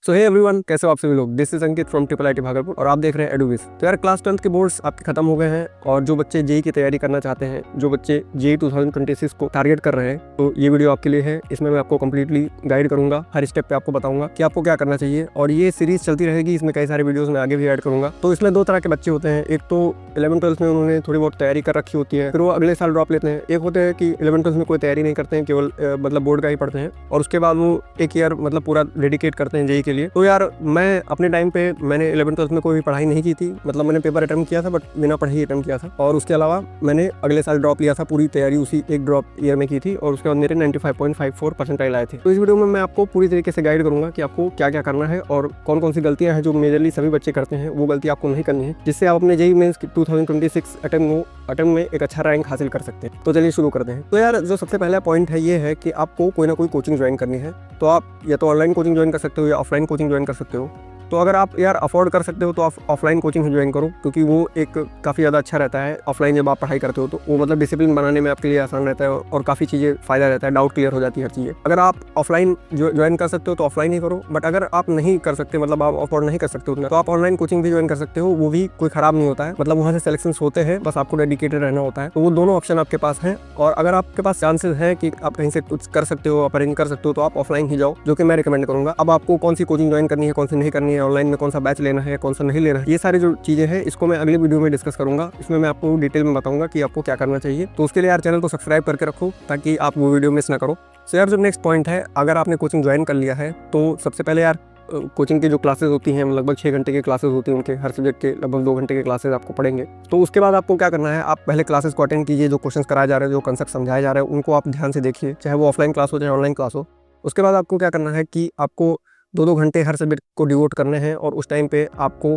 सो hey everyone, कैसे हो आप सभी लोग। This is Ankit from triple IT Bhagalpur और आप देख रहे हैं एडुविस। तो यार क्लास 10th के बोर्ड्स आपके खत्म हो गए हैं और जो बच्चे जेई की तैयारी करना चाहते हैं, जो बच्चे जेई 2026 को टारगेट कर रहे हैं, तो ये वीडियो आपके लिए है। इसमें मैं आपको कंप्लीटली गाइड करूंगा, हर स्टेप पे आपको बताऊंगा कि आपको क्या करना चाहिए और ये सीरीज चलती रहेगी। इसमें कई सारे वीडियोस मैं आगे भी ऐड करूंगा। तो इसमें दो तरह के बच्चे होते हैं। एक तो 11th-12th में उन्होंने थोड़ी बहुत तैयारी कर रखी होती है, फिर वो अगले साल ड्रॉप लेते हैं। एक होते हैं कि 11th-12th में कोई तैयारी नहीं करते हैं, केवल मतलब बोर्ड का ही पढ़ते हैं और उसके बाद वो एक ईयर मतलब पूरा डेडिकेट करते हैं जेई के लिए। तो यार मैं अपने टाइम पे मैंने 11th-12th में कोई भी पढ़ाई नहीं की थी, मतलब मैंने पेपर अटेम्प्ट किया था बट बिना पढ़े ही अटेम्प्ट किया था। और उसके अलावा मैंने अगले साल ड्रॉप लिया था, पूरी तैयारी उसी एक ड्रॉप ईयर में की थी और उसके बाद मेरे 95.54 परसेंटाइल आए थे। तो इस वीडियो में मैं आपको पूरी तरीके से गाइड करूंगा कि आपको क्या क्या करना है और कौन कौन सी गलतियां हैं जो मेजरली सभी बच्चे करते हैं, वो गलती आपको नहीं करनी है, जिससे आप अपने जेई मेंस 2026 अटेम्प्ट में एक अच्छा रैंक हासिल कर सकते हैं। तो चलिए शुरू करते हैं। तो यार जो सबसे पहला पॉइंट है ये है कि आपको कोई ना कोई कोचिंग ज्वाइन करनी है। तो आप या तो ऑनलाइन कोचिंग ज्वाइन कर सकते हो या ऑफलाइन कोचिंग ज्वाइन कर सकते हो। तो अगर आप यार अफोर्ड कर सकते हो तो आप ऑफलाइन कोचिंग ज्वाइन करो, क्योंकि वो एक काफ़ी ज़्यादा अच्छा रहता है। ऑफलाइन जब आप पढ़ाई करते हो तो वो मतलब डिसिप्लिन बनाने में आपके लिए आसान रहता है और काफ़ी चीज़ें फ़ायदा रहता है, डाउट क्लियर हो जाती है हर चीज़ें। अगर आप ऑफलाइन ज्वाइन कर सकते हो तो ऑफलाइन ही करो, बट अगर आप नहीं कर सकते, मतलब आप अफोर्ड नहीं कर सकते उतना, तो आप ऑनलाइन कोचिंग भी ज्वाइन कर सकते हो। वो भी कोई ख़राब नहीं होता है, मतलब वहाँ से सिलेक्शन होते हैं, बस आपको डेडिकेटेड रहना होता है। तो वो दोनों ऑप्शन आपके पास हैं और अगर आपके पास चांसेस है कि आप कहीं से कुछ कर सकते हो, आप अरेंज कर सकते हो, तो आप ऑफलाइन ही जाओ, जो कि मैं रिकमेंड करूँगा। अब आपको कौन सी कोचिंग ज्वाइन करनी है, कौन सी नहीं करनी है, ऑनलाइन में कौन सा बैच लेना है, कौन सा नहीं लेना है, ये सारी जो चीजें हैं इसको मैं अगले वीडियो में डिस्कस करूंगा। इसमें मैं आपको डिटेल में बताऊंगा कि आपको क्या करना चाहिए। तो उसके लिए यार चैनल को सब्सक्राइब करके रखो ताकि आप वो वीडियो मिस ना करो। सो यार जो नेक्स्ट पॉइंट है, अगर आपने कोचिंग ज्वाइन कर लिया है तो सबसे पहले यार कोचिंग की जो क्लासेस होती हैं, लगभग 6 घंटे की क्लासेस होती हैं उनके, हर सब्जेक्ट के लगभग 2 घंटे के क्लासेस आपको पढ़ेंगे। तो उसके बाद आपको क्या करना है, आप पहले क्लासेस को अटेंड कीजिए। जो क्वेश्चन कराए जा रहे हैं, जो कंसेप्ट समझाए जा रहे हैं, उनको आप ध्यान से देखिए, चाहे वो ऑफलाइन क्लास हो चाहे ऑनलाइन क्लास हो। उसके बाद आपको क्या करना है कि आपको 2-2 घंटे हर सब्जेक्ट को डिवोट करने हैं और उस टाइम पे आपको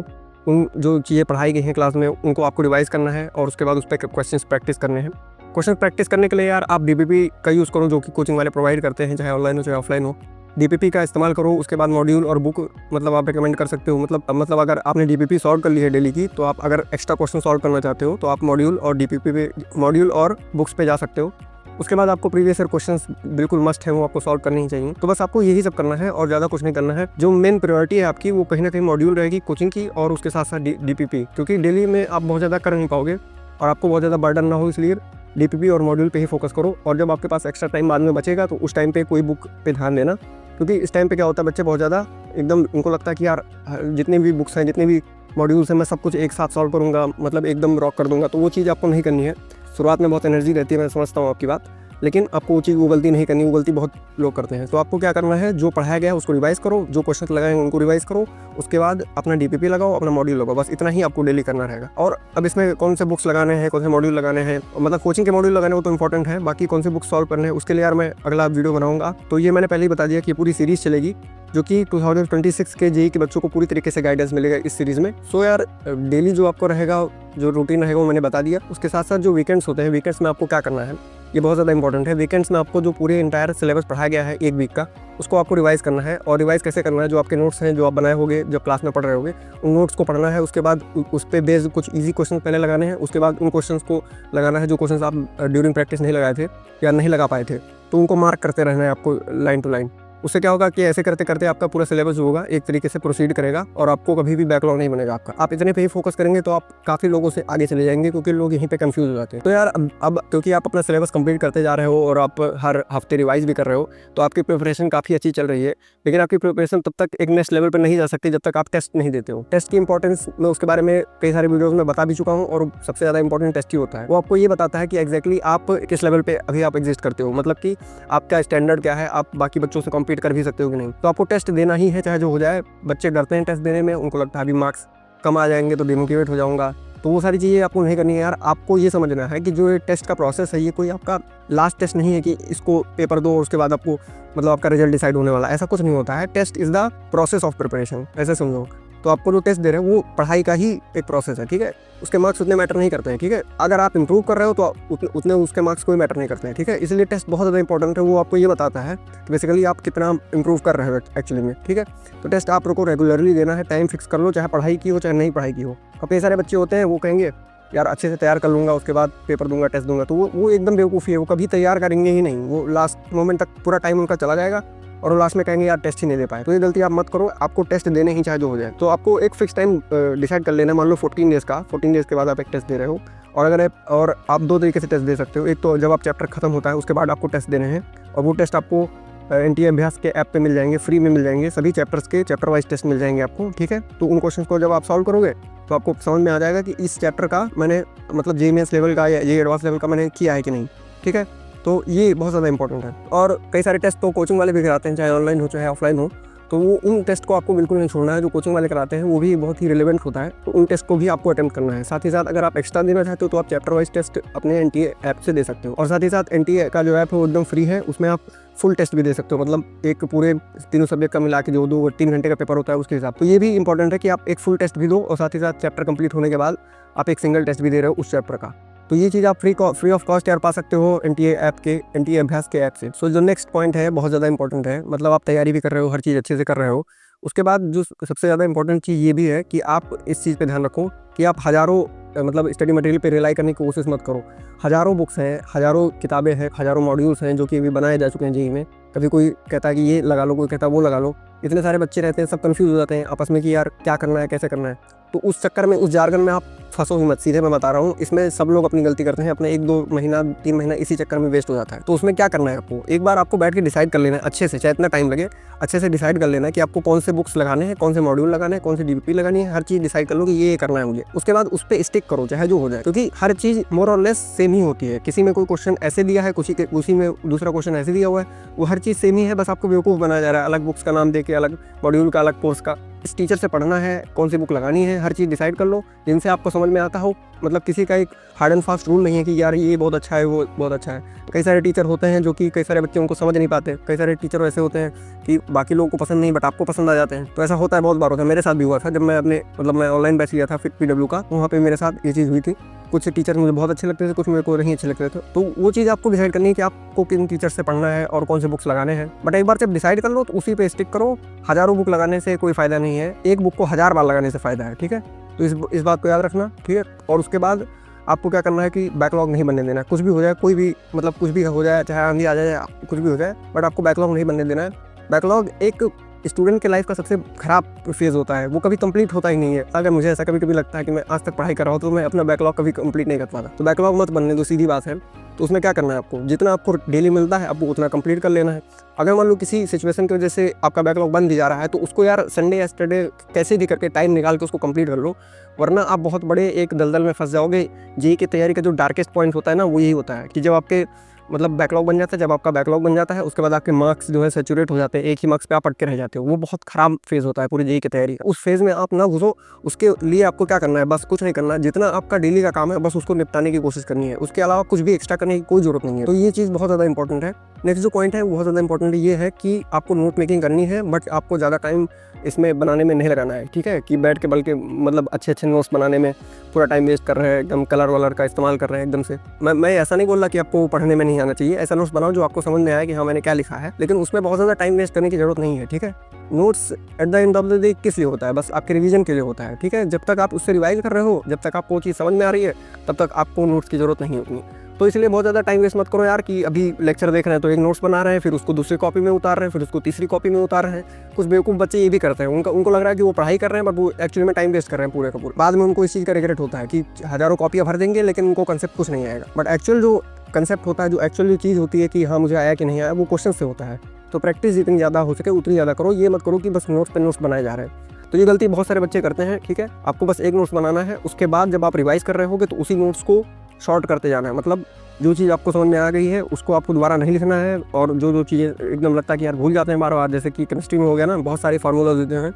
उन जो चीज़ें पढ़ाई गई हैं क्लास में उनको आपको रिवाइज करना है और उसके बाद उस पर क्वेश्चंस प्रैक्टिस करने हैं। क्वेश्चन प्रैक्टिस करने के लिए यार आप डीपीपी का यूज़ करो, जो कि कोचिंग वाले प्रोवाइड करते हैं, चाहे ऑनलाइन हो चाहे ऑफलाइन हो। डीपीपी का इस्तेमाल करो। उसके बाद मॉड्यूल और बुक मतलब आप रिकमेंड कर सकते हो। मतलब अगर आपने डीपीपी सॉल्व कर ली है डेली की, तो आप अगर एक्स्ट्रा क्वेश्चन सॉल्व करना चाहते हो तो आप मॉड्यूल और डीपीपी पे, मॉड्यूल और बुक्स पे जा सकते हो। उसके बाद आपको प्रीवियस ईयर क्वेश्चंस बिल्कुल मस्ट है, वो आपको सॉल्व करनी ही चाहिए। तो बस आपको यही सब करना है और ज़्यादा कुछ नहीं करना है। जो मेन प्रायोरिटी है आपकी वो कहीं ना कहीं मॉड्यूल रहेगी कोचिंग की और उसके साथ साथ डीपीपी, क्योंकि डेली में आप बहुत ज़्यादा कर नहीं पाओगे और आपको बहुत ज़्यादा बर्डन ना हो, इसलिए डीपीपी और मॉड्यूल पे ही फोकस करो। और जब आपके पास एक्स्ट्रा टाइम बाद में बचेगा तो उस टाइम पे कोई बुक पे ध्यान देना, क्योंकि इस टाइम पे क्या होता है, बच्चे बहुत ज़्यादा एकदम उनको लगता है कि यार जितने भी बुक्स हैं, जितने भी मॉड्यूल्स हैं, मैं सब कुछ एक साथ सॉल्व करूँगा, मतलब एकदम रॉक कर दूँगा। तो वो चीज़ आपको नहीं करनी है। शुरुआत में बहुत एनर्जी रहती है, मैं समझता हूँ आपकी बात, लेकिन आपको वो चीज़, वो गलती नहीं करनी। वो गलती बहुत लोग करते हैं। तो आपको क्या करना है, जो पढ़ाया गया है उसको रिवाइज करो, जो क्वेश्चन लगाए हैं उनको रिवाइज करो, उसके बाद अपना डीपीपी लगाओ, अपना मॉड्यूल लगाओ। बस इतना ही आपको डेली करना रहेगा। और अब इसमें कौन से बुक्स लगाने हैं, कौन से मॉड्यूल लगाने हैं, मतलब कोचिंग के मॉड्यूल लगाने वो तो इंपॉर्टेंट है, बाकी कौन से बुक्स सॉल्व करने हैं उसके लिए यार मैं अगला वीडियो बनाऊंगा। तो ये मैंने पहले ही बता दिया कि पूरी सीरीज चलेगी, जो कि 2026 के जेई के बच्चों को पूरी तरीके से गाइडेंस मिलेगा इस सीरीज़ में। सो यार डेली जो आपको रहेगा, जो रूटीन रहेगा, वो मैंने बता दिया। उसके साथ साथ जो वीकेंड्स होते हैं, वीकेंड्स में आपको क्या करना है, ये बहुत ज़्यादा इंपॉर्टेंट है। वीकेंड्स में आपको जो पूरे इंटायर सिलेबस पढ़ाया गया है 1 वीक का, उसको आपको रिवाइज करना है। और रिवाइज कैसे करना है, जो आपके नोट्स हैं, जो आप बनाए होंगे, जब क्लास में पढ़ रहे होंगे, उन नोट्स को पढ़ना है। उसके बाद उस पर बेस्ड कुछ ईजी क्वेश्चन पहले लगाने हैं, उसके बाद उन क्वेश्चंस को लगाना है जो क्वेश्चन आप ड्यूरिंग प्रैक्टिस नहीं लगाए थे या नहीं लगा पाए थे, तो उनको मार्क करते रहना है आपको लाइन टू लाइन। उससे क्या होगा कि ऐसे करते करते आपका पूरा सिलेबस जो होगा एक तरीके से प्रोसीड करेगा और आपको कभी भी बैकलॉग नहीं बनेगा आपका। आप इतने पे ही फोकस करेंगे तो आप काफ़ी लोगों से आगे चले जाएंगे, क्योंकि लोग यहीं पे कंफ्यूज हो जाते हैं। तो यार अब क्योंकि आप अपना सिलेबस कंप्लीट करते जा रहे हो और आप हर हफ्ते रिवाइज भी कर रहे हो, तो आपकी प्रिपरेशन काफ़ी अच्छी चल रही है। लेकिन आपकी प्रिपरेशन तब तक एक नेक्स्ट लेवल पर नहीं जा सकती जब तक आप टेस्ट नहीं देते हो। टेस्ट की इंपॉर्टेंस मैं उसके बारे में कई सारे वीडियोज़ में बता भी चुका हूँ और सबसे ज़्यादा इंपॉर्टेंट टेस्ट ही होता है। वो आपको ये बताता है कि एग्जैक्टली आप किस लेवल पे अभी आप एग्जिस्ट करते हो, मतलब कि आपका स्टैंडर्ड क्या है, आप बाकी बच्चों से कॉम्पीट कर भी सकते हो कि नहीं। तो आपको टेस्ट देना ही है, चाहे जो हो जाए। बच्चे डरते हैं टेस्ट देने में, उनको लगता है अभी मार्क्स कम आ जाएंगे तो डिमोटिवेट हो जाऊंगा। तो वो सारी चीज़ें आपको नहीं करनी है यार। आपको ये समझना है कि जो ये टेस्ट का प्रोसेस है, ये कोई आपका लास्ट टेस्ट नहीं है कि इसको पेपर दो और उसके बाद आपको मतलब आपका रिजल्ट डिसाइड होने वाला, ऐसा कुछ नहीं होता है। Test is the process of preparation, ऐसे समझो। तो आपको जो टेस्ट दे रहे हैं वो पढ़ाई का ही एक प्रोसेस है, ठीक है। उसके मार्क्स उतने मैटर नहीं करते हैं, ठीक है। अगर आप इंप्रूव कर रहे हो तो उतने उसके मार्क्स कोई मैटर नहीं करते हैं, ठीक है। इसलिए टेस्ट बहुत ज़्यादा इंपॉर्टेंट है। वो आपको ये बताता है कि बेसिकली आप कितना इंप्रूव कर रहे हो एक्चुअली में, ठीक है। तो टेस्ट आप को रेगुलरली देना है, टाइम फिक्स कर लो, चाहे पढ़ाई की हो चाहे नहीं पढ़ाई की हो। अब कई सारे बच्चे होते हैं वो कहेंगे यार अच्छे से तैयार कर लूँगा, उसके बाद पेपर दूंगा, टेस्ट दूंगा, तो वो एकदम बेवकूफ़ी है। वो कभी तैयार करेंगे ही नहीं, वो लास्ट मोमेंट तक पूरा टाइम उनका चला जाएगा और वो लास्ट में कहेंगे यार टेस्ट ही नहीं दे पाए। तो ये गलती आप मत करो, आपको टेस्ट देने ही चाहे जो हो जाए। तो आपको एक फिक्स टाइम डिसाइड कर लेना, मान लो 14 डेज़ का, 14 डेज़ के बाद आप एक टेस्ट दे रहे हो। और आप 2 तरीके से टेस्ट दे सकते हो। एक तो जब आप चैप्टर खत्म होता है उसके बाद आपको टेस्ट देने हैं, और वो टेस्ट आपको एनटीए अभ्यास के ऐप पे मिल जाएंगे, फ्री में मिल जाएंगे। सभी चैप्टर्स के चैप्टर वाइज टेस्ट मिल जाएंगे आपको, ठीक है। तो उन क्वेश्चन को जब आप सॉल्व करोगे तो आपको समझ में आ जाएगा कि इस चैप्टर का मैंने मतलब जेईई मेंस लेवल का या ये एडवांस लेवल का मैंने किया है कि नहीं, ठीक है। तो ये बहुत ज़्यादा इंपॉर्टेंट है। और कई सारे टेस्ट तो कोचिंग वाले भी कराते हैं, चाहे ऑनलाइन हो चाहे ऑफलाइन हो। तो वो उन टेस्ट को आपको बिल्कुल नहीं छोड़ना है, जो कोचिंग वाले कराते हैं वो भी बहुत ही रिलेवेंट होता है। तो उन टेस्ट को भी आपको अटेम्प्ट करना है। साथ ही साथ अगर आप एक्स्ट्रा देना चाहते हो तो आप चैप्टर वाइज टेस्ट अपने एनटीए ऐप से दे सकते हो। और साथ ही साथ एनटीए का जो ऐप है वो एकदम फ्री है, उसमें आप फुल टेस्ट भी दे सकते हो, मतलब एक पूरे तीनों सब्जेक्ट का मिला के जो 2-3 घंटे का पेपर होता है उसके हिसाब। तो ये भी इंपॉर्टेंट है कि आप एक फुल टेस्ट भी दो और साथ ही साथ चैप्टर कंप्लीट होने के बाद आप एक सिंगल टेस्ट भी दे रहे हो उस चैप्टर का। तो ये चीज़ आप फ्री ऑफ कॉस्ट यार पा सकते हो एनटीए ऐप के, एनटीए अभ्यास के ऐप से। सो जो नेक्स्ट पॉइंट है बहुत ज़्यादा इंपॉर्टेंट है, मतलब आप तैयारी भी कर रहे हो, हर चीज़ अच्छे से कर रहे हो। उसके बाद जो सबसे ज़्यादा इंपॉर्टेंट चीज़ ये भी है कि आप इस चीज़ पे ध्यान रखो कि आप हज़ारों मतलब स्टडी मटेरियल पे रिलाई करने की कोशिश मत करो। हज़ारों बुक्स हैं, हज़ारों किताबें हैं, हज़ारों मॉड्यूल्स हैं जो कि अभी बनाए जा चुके हैं जेईई में। कभी कोई कहता है कि ये लगा लो, कोई कहता है वो लगा लो। इतने सारे बच्चे रहते हैं, सब कंफ्यूज हो जाते हैं आपस में कि यार क्या करना है, कैसे करना है। तो उस चक्कर में, उस जार्गन में आप फंसो ही मत, सीधे मैं बता रहा हूँ। इसमें सब लोग अपनी गलती करते हैं, अपने 1-2 महीना 3 महीना इसी चक्कर में वेस्ट हो जाता है। तो उसमें क्या करना है आपको, एक बार आपको बैठ के डिसाइड कर लेना है अच्छे से, चाहे इतना टाइम लगे, अच्छे से डिसाइड कर लेना है कि आपको कौन से बुक्स लगाने हैं, कौन से मॉड्यूल लगाने हैं, कौन सी डीपीपी लगानी है। हर चीज़ डिसाइड कर लो कि ये करना है मुझे। उसके बाद उस पर स्टिक करो चाहे जो हो जाए, क्योंकि हर चीज़ मोर और लेस सेम ही होती है। किसी में कोई क्वेश्चन ऐसे दिया है, उसी में दूसरा क्वेश्चन ऐसे दिया हुआ है, वो हर चीज़ सेम ही है, बस आपको बेवकूफ़ बनाया जा रहा है। अलग बुक्स का नाम दे के, अलग मॉड्यूल का, अलग कोर्स का। इस टीचर से पढ़ना है, कौन सी बुक लगानी है, हर चीज़ डिसाइड कर लो जिनसे आपको समझ में आता हो। मतलब किसी का एक हार्ड एंड फास्ट रूल नहीं है कि यार ये बहुत अच्छा है, वो बहुत अच्छा है। कई सारे टीचर होते हैं जो कि कई सारे बच्चे उनको समझ नहीं पाते। कई सारे टीचर ऐसे होते हैं कि बाकी लोगों को पसंद नहीं बट आपको पसंद आ जाते हैं। तो ऐसा होता है, बहुत बार होता है। मेरे साथ भी हुआ था जब मैं मैं ऑनलाइन बैच लिया था फिट PW का, वहाँ पर मेरे साथ ये चीज़ हुई थी। कुछ टीचर मुझे बहुत अच्छे लगते थे, कुछ मेरे को नहीं अच्छे लगते थे। तो वो चीज़ आपको डिसाइड करनी है कि आपको किन टीचर से पढ़ना है और कौन से बुक्स लगाने हैं। बट एक बार जब डिसाइड कर लो तो उसी पे स्टिक करो। हज़ारों बुक लगाने से कोई फ़ायदा नहीं है, एक बुक को 1000 बार लगाने से फ़ायदा है, ठीक है। तो इस बात को याद रखना, ठीक है। और उसके बाद आपको क्या करना है कि बैकलॉग नहीं बनने देना है। कुछ भी हो जाए, कोई भी मतलब कुछ भी हो जाए, चाहे आंधी आ जाए, कुछ भी हो जाए, बट आपको बैकलॉग नहीं बनने देना है। बैकलॉग एक स्टूडेंट के लाइफ का सबसे खराब फेज़ होता है, वो कभी कंप्लीट होता ही नहीं है। अगर मुझे ऐसा कभी लगता है कि मैं आज तक पढ़ाई कर रहा हूँ तो मैं अपना बैकलॉग कभी कंप्लीट नहीं कर पाता। तो बैकलॉग मत बनने दो, सीधी बात है। तो उसमें क्या करना है आपको, जितना आपको डेली मिलता है आपको उतना कंप्लीट कर लेना है। अगर मान लो किसी सिचुएशन की वजह से आपका बैकलॉग बन भी जा रहा है तो उसको यार संडे या सैटरडे कैसे भी करके टाइम निकाल के उसको कंप्लीट कर लो, वरना आप बहुत बड़े एक दलदल में फंस जाओगे। जेईई की तैयारी का जो डार्केस्ट पॉइंट होता है ना, वो यही होता है कि जब आपके मतलब बैकलॉग बन जाता है, जब आपका बैकलॉग बन जाता है उसके बाद आपके मार्क्स जो है सैचुरेट हो जाते हैं, एक ही मार्क्स पे आप अटके रह जाते हो। वो बहुत खराब फेज़ होता है पूरी जेईई की तैयारी का। उस फेज़ में आप ना घुसो। उसके लिए आपको क्या करना है, बस कुछ नहीं करना, जितना आपका डेली का काम है बस उसको निपटाने की कोशिश करनी है। उसके अलावा कुछ भी एक्स्ट्रा करने की कोई जरूरत नहीं है। तो ये चीज़ बहुत ज़्यादा इंपॉर्टेंट है। नेक्स्ट जो पॉइंट है वो बहुत ज़्यादा इंपॉर्टेंट ये है कि आपको नोट मेकिंग करनी है, बट आपको ज़्यादा टाइम इसमें बनाने में नहीं लगाना है, ठीक है। कि बैठ के बल्कि मतलब अच्छे नोट्स बनाने में पूरा टाइम वेस्ट कर रहे हैं, एकदम कलर वलर का इस्तेमाल कर रहे हैं एकदम से। मैं ऐसा नहीं बोल रहा कि आपको पढ़ने में नहीं आना चाहिए। ऐसा नोट्स बनाओ जो आपको समझ में आए कि हाँ मैंने क्या लिखा है, लेकिन उसमें बहुत ज़्यादा टाइम वेस्ट करने की जरूरत नहीं है, ठीक है। Notes at the end of the day किस लिए होता है, बस आपके रिवीजन के लिए होता है, ठीक है। जब तक आप उससे रिवाइज कर रहे हो, जब तक आपको वो चीज़ समझ में आ रही है, तब तक आपको नोट्स की जरूरत नहीं होती। तो इसलिए बहुत ज़्यादा टाइम वेस्ट मत करो यार कि अभी लेक्चर देख रहे हैं तो एक नोट्स बना रहे हैं, फिर उसको दूसरी कॉपी में उतार रहे हैं, फिर उसको तीसरी कॉपी में उतार रहे हैं। कुछ बेवकूफ़ बच्चे ये भी करते हैं, उनको लग रहा है कि वो पढ़ाई कर रहे हैं बट वो एक्चुअली में टाइम वेस्ट कर रहे हैं पूरे का पूरा। बाद में उनको इस चीज़ का रिग्रेट होता है कि हज़ारों कॉपियाँ भर देंगे लेकिन उनको कंसेप्ट कुछ नहीं आएगा। बट एक्चुअल जो कंसेप्ट होता है, जो एक्चुअल चीज़ होती है कि हाँ मुझे आया कि नहीं आया, वो क्वेश्चन से होता है। तो प्रैक्टिस जितनी ज़्यादा हो सके उतनी ज़्यादा करो। ये मत करो कि बस नोट्स पे नोट्स बनाए जा रहे हैं। तो ये गलती बहुत सारे बच्चे करते हैं, ठीक है। आपको बस एक नोट्स बनाना है, उसके बाद जब आप रिवाइज कर रहे होगे तो उसी नोट्स को शॉर्ट करते जाना है। मतलब जो चीज़ आपको समझ में आ गई है उसको आपको दोबारा नहीं लिखना है, और जो चीज़ें एकदम लगता है कि यार भूल जाते हैं बार बार, जैसे कि केमिस्ट्री में हो गया ना, बहुत सारे फार्मूलाज होते हैं,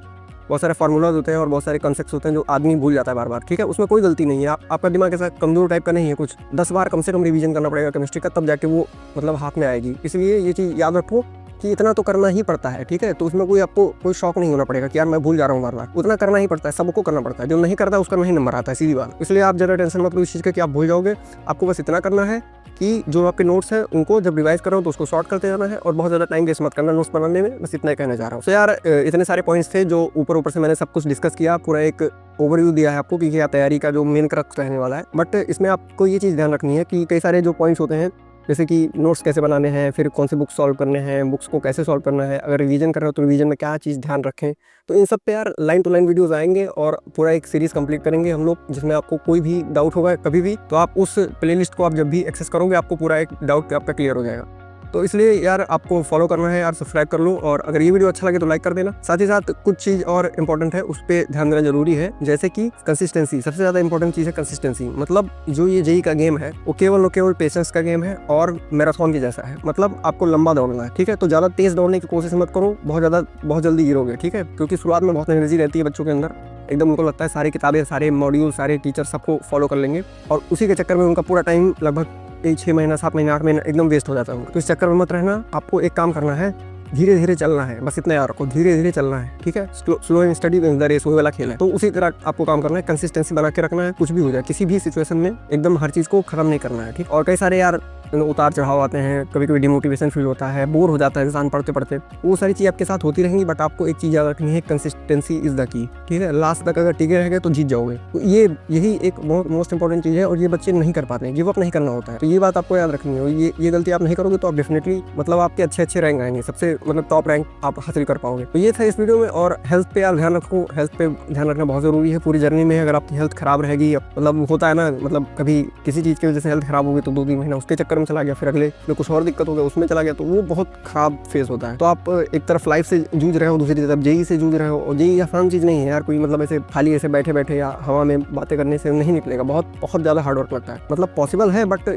बहुत सारे फार्मूलाज होते हैं और बहुत सारे कॉन्सेप्ट्स होते हैं जो आदमी भूल जाता है बार बार, ठीक है। उसमें कोई गलती नहीं है। आपका दिमाग ऐसा कमज़ोर टाइप का नहीं है, कुछ 10 बार कम से कम रिवीजन करना पड़ेगा केमिस्ट्री का, तब जाके वो मतलब हाथ में आएगी। इसलिए ये चीज़ याद रखो कि इतना तो करना ही पड़ता है, ठीक है। तो उसमें आपको कोई शौक नहीं होना पड़ेगा कि यार मैं भूल जा रहा हूँ बार बार। उतना करना ही पड़ता है, सबको करना पड़ता है। जो नहीं करता उसका नहीं नंबर आता है, सीधी बात। इसलिए आप ज़्यादा टेंशन मत लो इस चीज़ का कि आप भूल जाओगे। आपको बस इतना करना है कि जो आपके नोट्स हैं उनको जब रिवाइज करो तो उसको शॉर्ट करते जाना है, और बहुत ज़्यादा टाइम वेस्ट मत करना नोट्स बनाने में। बस इतना ही कहना चाह रहा हूँ। तो यार इतने सारे पॉइंट्स थे जो ऊपर से मैंने सब कुछ डिस्कस किया, पूरा एक ओवरव्यू दिया है आपको कि क्या तैयारी का जो मेन क्रक्स रहने वाला है। बट इसमें आपको ये चीज़ ध्यान रखनी है कि कई सारे जो पॉइंट्स होते हैं जैसे कि नोट्स कैसे बनाने हैं, फिर कौन से बुक सॉल्व करने हैं, बुक्स को कैसे सॉल्व करना है, अगर रिवीजन कर रहे हो तो रिवीजन में क्या चीज़ ध्यान रखें। तो इन सब पे यार लाइन टू लाइन वीडियोस आएंगे और पूरा एक सीरीज़ कंप्लीट करेंगे हम लोग, जिसमें आपको कोई भी डाउट होगा कभी भी तो आप उस प्लेलिस्ट को आप जब भी एक्सेस करोगे आपको पूरा एक डाउट आपका क्लियर हो जाएगा। तो इसलिए यार आपको फॉलो करना है यार, सब्सक्राइब कर लो, और अगर ये वीडियो अच्छा लगे तो लाइक कर देना। साथ ही साथ कुछ चीज़ और इंपॉर्टेंट है, उस पर ध्यान देना जरूरी है, जैसे कि कंसिस्टेंसी। सबसे ज़्यादा इंपॉर्टेंट चीज़ है कंसिस्टेंसी। मतलब जो ये जेई का गेम है वो केवल और केवल पेशेंस का गेम है और मैराथन के जैसा है। मतलब आपको लंबा दौड़ना है, ठीक है। तो ज़्यादा तेज़ दौड़ने की कोशिश मत करो, बहुत जल्दी गिरोगे, ठीक है। क्योंकि शुरुआत में बहुत एनर्जी रहती है बच्चों के अंदर, एकदम उनको लगता है सारी किताबें, सारे मॉड्यूल, सारे टीचर सबको फॉलो कर लेंगे, और उसी के चक्कर में उनका पूरा टाइम लगभग 6 महीना, 7 महीना, 8 महीना एकदम वेस्ट हो जाता है। तो इस चक्कर में मत रहना, आपको एक काम करना है, धीरे धीरे चलना है, बस इतना याद रखो, धीरे धीरे चलना है, ठीक है। Slow and steady wins the race, वही वाला खेल है। तो उसी तरह आपको काम करना है, कंसिस्टेंसी बना के रखना है, कुछ भी हो जाए, किसी भी सिचुएशन में एकदम हर चीज़ को खत्म नहीं करना है, ठीक। और कई सारे यार उतार चढ़ाव आते हैं, कभी कभी डिमोटिवेशन फील होता है, बोर हो जाता है इंसान पढ़ते पढ़ते, वो सारी चीज़ आपके साथ होती रहेंगी, बट आपको एक चीज़ याद रखनी है, कंसिस्टेंसी इज द की, ठीक है। लास्ट तक अगर टिके रहेंगे तो जीत जाओगे। तो यही एक मोस्ट इंपॉर्टेंट चीज़ है, और ये बच्चे नहीं कर पाते हैं, गिव अप नहीं करना होता है। तो ये बात आपको याद रखनी है, ये गलती आप नहीं करोगे तो आप डेफिनेटली मतलब आपके अच्छे रैंक आएंगे, सबसे मतलब टॉप रैंक आप हासिल कर पाओगे। तो ये था इस वीडियो में। और हेल्थ पे यार ध्यान रखो, हेल्थ पे ध्यान रखना बहुत जरूरी है पूरी जर्नी में। अगर आपकी हेल्थ खराब रहेगी, मतलब होता है ना, मतलब कभी किसी चीज़ की वजह से हेल्थ खराब होगी तो 2-3 महीना उसके चक्कर में चला गया, फिर अगले में कुछ और दिक्कत हो गया उसमें चला गया, तो वो बहुत खराब फेस होता है। तो आप एक तरफ लाइफ से जूझ रहे हो, दूसरी तरफ जेई से जूझ रहे हो, और जेई आसान चीज़ नहीं है यार, कोई मतलब ऐसे खाली ऐसे बैठे बैठे या हवा में बातें करने से नहीं निकलेगा, बहुत ज़्यादा हार्ड वर्क लगता है। मतलब पॉसिबल है, बट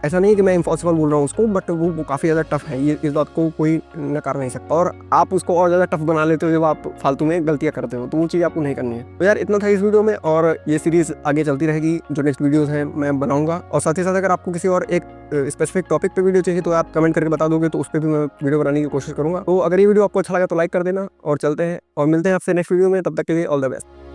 ऐसा नहीं कि मैं इम्पॉसिबल बोल रहा हूँ उसको, बट वो काफ़ी ज़्यादा टफ है, ये इस बात को कोई नकार नहीं सकता। और आप उसको और ज़्यादा टफ बना लेते हो जब आप फालतू में गलतियाँ करते हो, तो वो चीज़ आपको नहीं करनी है। तो यार इतना था इस वीडियो में, और ये सीरीज़ आगे चलती रहेगी, जो नेक्स्ट वीडियोज़ हैं मैं बनाऊंगा। और साथ ही साथ अगर आपको किसी और एक स्पेसिफिक टॉपिक पे वीडियो चाहिए तो आप कमेंट करके बता दोगे, तो उस पर भी मैं वीडियो बनाने की कोशिश करूंगा। तो अगर ये वीडियो आपको अच्छा लगा तो लाइक कर देना, और चलते हैं और मिलते हैं आपसे नेक्स्ट वीडियो में। तब तक के लिए ऑल द बेस्ट।